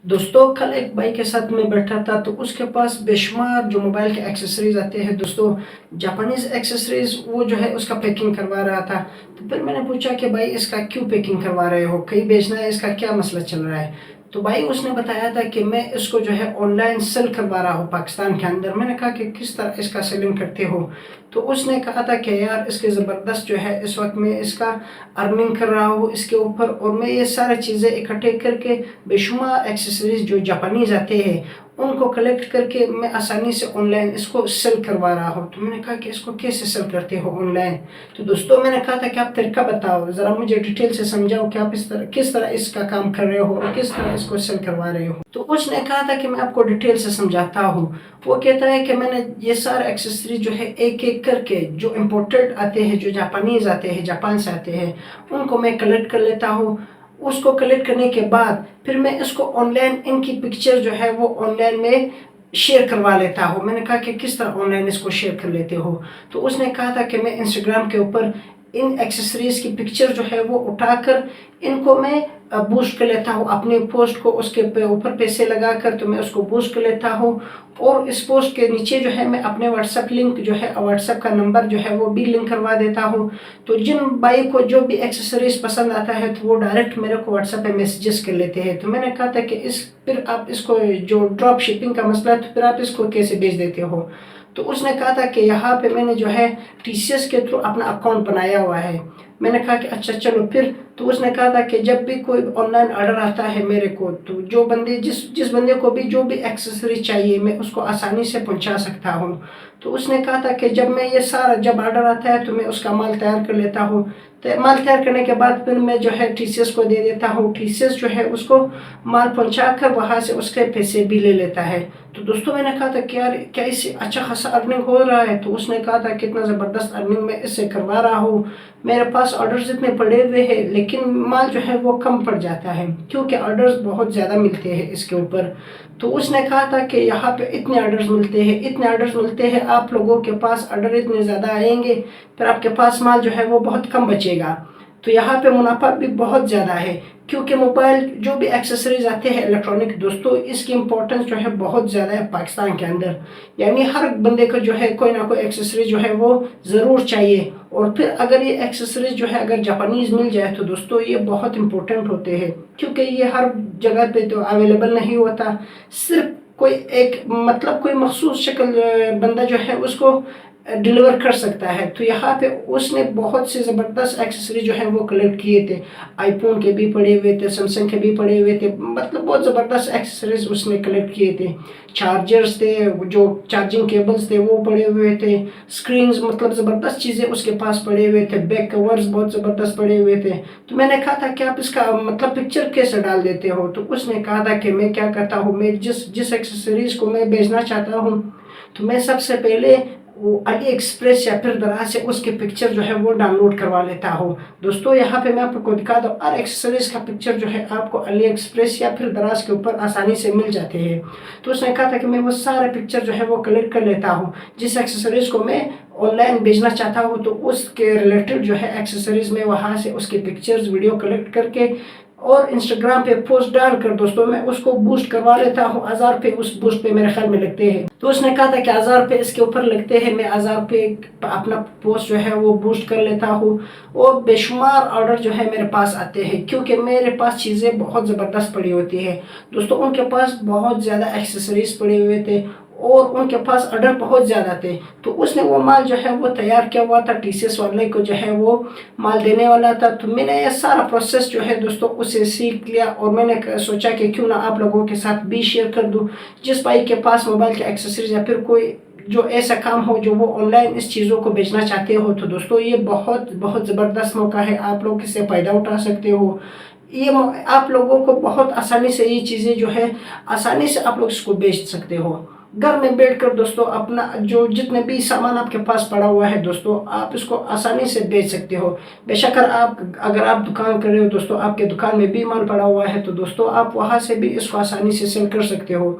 दोस्तों कल एक भाई के साथ मैं बैठा था तो उसके पास बेशुमार जो मोबाइल के एक्सेसरीज आते हैं दोस्तों, जापानीज एक्सेसरीज वो जो है उसका पैकिंग करवा रहा था। तो फिर मैंने पूछा कि भाई इसका क्यों पैकिंग करवा रहे हो, कहीं बेचना है, इसका क्या मसला चल रहा है। तो भाई उसने बताया था कि मैं इसको जो है ऑनलाइन सेल करवा रहा हूँ पाकिस्तान के अंदर। मैंने कहा कि किस तरह इसका सेलिंग करते हो। तो उसने कहा था कि यार इसके ज़बरदस्त जो है इस वक्त मैं इसका अर्निंग कर रहा हूँ इसके ऊपर, और मैं ये सारी चीज़ें इकट्ठे करके बेशुमार एक्सेसरीज जो जापानीज आते हैं उनको कलेक्ट करके मैं आसानी से ऑनलाइन इसको सेल करवा रहा हूँ। तो मैंने कहा कि इसको कैसे सेल करते हो ऑनलाइन। तो दोस्तों मैंने कहा था कि आप तरीका बताओ, ज़रा मुझे डिटेल से समझाओ कि आप किस तरह इसका काम कर रहे हो और किस तरह इसको सेल करवा रहे हो। तो उसने कहा था कि मैं आपको डिटेल से समझाता हूँ। वो कहता है कि मैंने ये सारे एक्सेसरी जो है एक एक करके जो इम्पोर्टेड आते हैं, जो जापानीज आते हैं, जापान से आते हैं, उनको मैं कलेक्ट कर लेता हूँ। उसको कलेक्ट करने के बाद फिर मैं इसको ऑनलाइन इनकी पिक्चर जो है वो ऑनलाइन में शेयर करवा लेता हूँ। मैंने कहा कि किस तरह ऑनलाइन इसको शेयर कर लेते हो। तो उसने कहा था कि मैं इंस्टाग्राम के ऊपर इन एक्सेसरीज की पिक्चर जो है वो उठाकर इनको मैं बूस्ट कर लेता हूँ अपने पोस्ट को, उसके ऊपर पैसे लगाकर तो मैं उसको बूस्ट कर लेता हूँ। और इस पोस्ट के नीचे जो है मैं अपने व्हाट्सएप लिंक जो है, व्हाट्सएप का नंबर जो है वो भी लिंक करवा देता हूँ। तो जिन भाई को जो भी एक्सेसरीज पसंद आता है तो वो डायरेक्ट मेरे को व्हाट्सएप पे मैसेजेस कर लेते हैं। तो मैंने कहा था कि फिर आप इसको जो ड्रॉप शिपिंग का मसला है तो फिर आप इसको कैसे भेज देते हो। तो उसने कहा था कि यहाँ पे मैंने जो है TCS के थ्रू अपना अकाउंट बनाया हुआ है। मैंने कहा कि अच्छा चलो फिर। तो उसने कहा था कि जब भी कोई ऑनलाइन ऑर्डर आता है मेरे को, तो जो बंदे जिस बंदे को भी जो भी एक्सेसरी चाहिए मैं उसको आसानी से पहुंचा सकता हूं। तो उसने कहा था कि जब ऑर्डर आता है तो मैं उसका माल तैयार कर लेता हूँ। तो माल तैयार करने के बाद फिर मैं जो है TCS को दे देता हूँ। TCS जो है उसको माल पहुंचा कर वहाँ से उसके पैसे भी ले लेता है। तो दोस्तों मैंने कहा था कि यार क्या इससे अच्छा खासा अर्निंग हो रहा है। तो उसने कहा था कितना ज़बरदस्त अर्निंग मैं इससे करवा रहा हूँ। मेरे पास ऑर्डर्स इतने पड़े हुए हैं लेकिन माल जो है वो कम पड़ जाता है क्योंकि ऑर्डर्स बहुत ज़्यादा मिलते हैं इसके ऊपर। तो उसने कहा था कि यहाँ पे इतने ऑर्डर्स मिलते हैं, आप लोगों के पास ऑर्डर इतने ज़्यादा आएंगे फिर आपके पास माल जो है वो बहुत कम बचेगा। तो यहाँ पे मुनाफा भी बहुत ज़्यादा है क्योंकि मोबाइल जो भी एक्सेसरीज आते हैं इलेक्ट्रॉनिक दोस्तों, इसकी इम्पोर्टेंस जो है बहुत ज़्यादा है पाकिस्तान के अंदर। यानी हर बंदे को जो है कोई ना कोई एक्सेसरीज जो है वो ज़रूर चाहिए। और फिर अगर ये एक्सेसरीज जो है अगर जापानीज मिल जाए तो दोस्तों ये बहुत इंपॉर्टेंट होते हैं क्योंकि ये हर जगह पे तो अवेलेबल नहीं होता। सिर्फ कोई एक मतलब कोई मखसूस शक्ल बंदा जो है उसको डिलीवर कर सकता है। तो यहाँ पे उसने बहुत से ज़बरदस्त एक्सेसरी जो है वो कलेक्ट किए थे। आईफोन के भी पड़े हुए थे, सैमसंग के भी पड़े हुए थे, मतलब बहुत ज़बरदस्त एक्सेसरीज उसने कलेक्ट किए थे। चार्जर्स थे, जो चार्जिंग केबल्स थे वो पड़े हुए थे, स्क्रीन्स मतलब ज़बरदस्त चीज़ें उसके पास पड़े हुए थे, बैक कवर्स बहुत ज़बरदस्त पड़े हुए थे। तो मैंने कहा था कि आप इसका मतलब पिक्चर कैसे डाल देते हो। तो उसने कहा था कि मैं क्या करता हूँ, मैं जिस एक्सेसरीज को मैं बेचना चाहता हूँ तो मैं सबसे पहले वो अली एक्सप्रेस या फिर दराज से उसके पिक्चर जो है वो डाउनलोड करवा लेता हूँ। दोस्तों यहाँ पे मैं आपको दिखा दूँ, हर एक्सेसरीज का पिक्चर जो है आपको अली एक्सप्रेस या फिर दराज के ऊपर आसानी से मिल जाते हैं। तो उसने कहा था कि मैं वो सारे पिक्चर जो है वो कलेक्ट कर लेता हूँ। जिस एक्सेसरीज को मैं ऑनलाइन भेजना चाहता हूँ तो उसके रिलेटेड जो है एक्सेसरीज में वहाँ से उसके पिक्चर्स वीडियो कलेक्ट करके और इंस्टाग्राम पे पोस्ट डालकर दोस्तों मैं उसको बूस्ट करवा लेता हूँ। 1000 रुपये उस बूस्ट पे मेरे ख्याल में लगते हैं। तो उसने कहा था कि 1000 रुपये इसके ऊपर लगते हैं, मैं 1000 रुपये अपना पोस्ट जो है वो बूस्ट कर लेता हूँ। और बेशुमार ऑर्डर जो है मेरे पास आते हैं क्योंकि मेरे पास चीज़ें बहुत ज़बरदस्त पड़ी होती है। दोस्तों उनके पास बहुत ज़्यादा एक्सेसरीज पड़े हुए थे और उनके पास ऑर्डर बहुत ज़्यादा थे। तो उसने वो माल जो है वो तैयार किया हुआ था, TCS वाले को जो है वो माल देने वाला था। तो मैंने ये सारा प्रोसेस जो है दोस्तों उससे सीख लिया और मैंने सोचा कि क्यों ना आप लोगों के साथ भी शेयर कर दूं। जिस भाई के पास मोबाइल के एक्सेसरीज या फिर कोई जो ऐसा काम हो जो वो ऑनलाइन इस चीज़ों को बेचना चाहते हो तो दोस्तों ये बहुत बहुत ज़बरदस्त मौका है, आप लोग इससे फ़ायदा उठा सकते हो। ये आप लोगों को बहुत आसानी से ये चीज़ें जो है आसानी से आप लोग इसको बेच सकते हो। घर में बैठकर दोस्तों अपना जो जितने भी सामान आपके पास पड़ा हुआ है दोस्तों आप इसको आसानी से बेच सकते हो। बेशक अगर आप दुकान कर रहे हो दोस्तों, आपके दुकान में भी माल पड़ा हुआ है तो दोस्तों आप वहां से भी इसको आसानी से सेल कर सकते हो।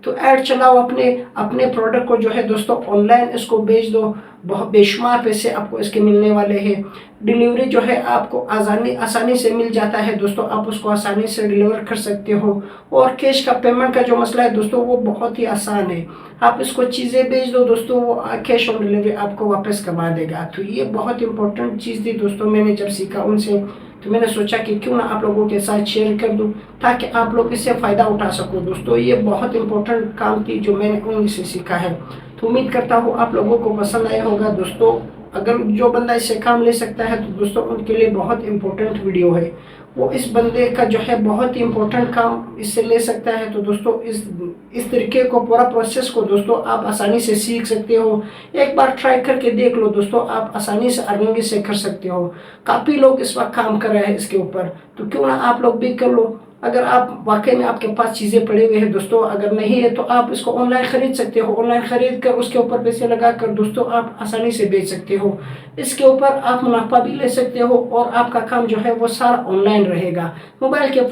तो ऐड चलाओ अपने अपने प्रोडक्ट को जो है दोस्तों ऑनलाइन इसको बेच दो, बहुत बेशुमार पैसे आपको इसके मिलने वाले हैं। डिलीवरी जो है आपको आसानी से मिल जाता है दोस्तों, आप उसको आसानी से डिलीवर कर सकते हो। और कैश का पेमेंट का जो मसला है दोस्तों वो बहुत ही आसान है, आप इसको चीज़ें बेच दो दोस्तों, वो कैश ऑन डिलीवरी आपको वापस करवा देगा। तो ये बहुत इंपॉर्टेंट चीज़ थी दोस्तों, मैंने जब सीखा उनसे तो मैंने सोचा कि क्यों ना आप लोगों के साथ शेयर कर दूं ताकि आप लोग इससे फ़ायदा उठा सको दोस्तों। ये बहुत इंपॉर्टेंट काम थी जो मैंने उनसे सीखा है। तो उम्मीद करता हूँ आप लोगों को पसंद आया होगा दोस्तों। अगर जो बंदा इससे काम ले सकता है तो दोस्तों उनके लिए बहुत इंपॉर्टेंट वीडियो है, वो इस बंदे का जो है बहुत ही इंपॉर्टेंट काम इससे ले सकता है। तो दोस्तों इस तरीके को, पूरा प्रोसेस को दोस्तों आप आसानी से सीख सकते हो। एक बार ट्राई करके देख लो दोस्तों, आप आसानी से अर्निंग से कर सकते हो। काफ़ी लोग इस वक्त काम कर रहे हैं इसके ऊपर, तो क्यों ना आप लोग भी कर लो। अगर आप वाकई में आपके पास चीज़ें पड़ी हुई है दोस्तों, अगर नहीं है तो आप इसको ऑनलाइन ख़रीद सकते हो। ऑनलाइन ख़रीद कर उसके ऊपर पैसे लगा कर दोस्तों आप आसानी से बेच सकते हो। इसके ऊपर आप मुनाफा भी ले सकते हो और आपका काम जो है वो सारा ऑनलाइन रहेगा, मोबाइल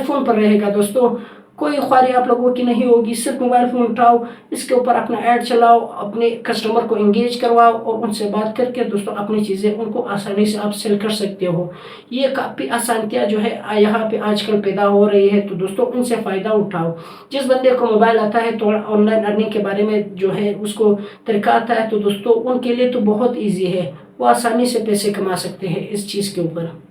फ़ोन पर रहेगा दोस्तों। कोई ख्वारी आप लोगों की नहीं होगी, सिर्फ मोबाइल फ़ोन उठाओ, इसके ऊपर अपना ऐड चलाओ, अपने कस्टमर को इंगेज करवाओ और उनसे बात करके दोस्तों अपनी चीज़ें उनको आसानी से आप सेल कर सकते हो। ये काफ़ी आसानियाँ जो है यहाँ पे आजकल पैदा हो रही है, तो दोस्तों उनसे फ़ायदा उठाओ। जिस बंदे को मोबाइल आता है तो ऑनलाइन अर्निंग के बारे में जो है उसको तरीका आता है, तो दोस्तों उनके लिए तो बहुत ईजी है, वो आसानी से पैसे कमा सकते हैं इस चीज़ के ऊपर।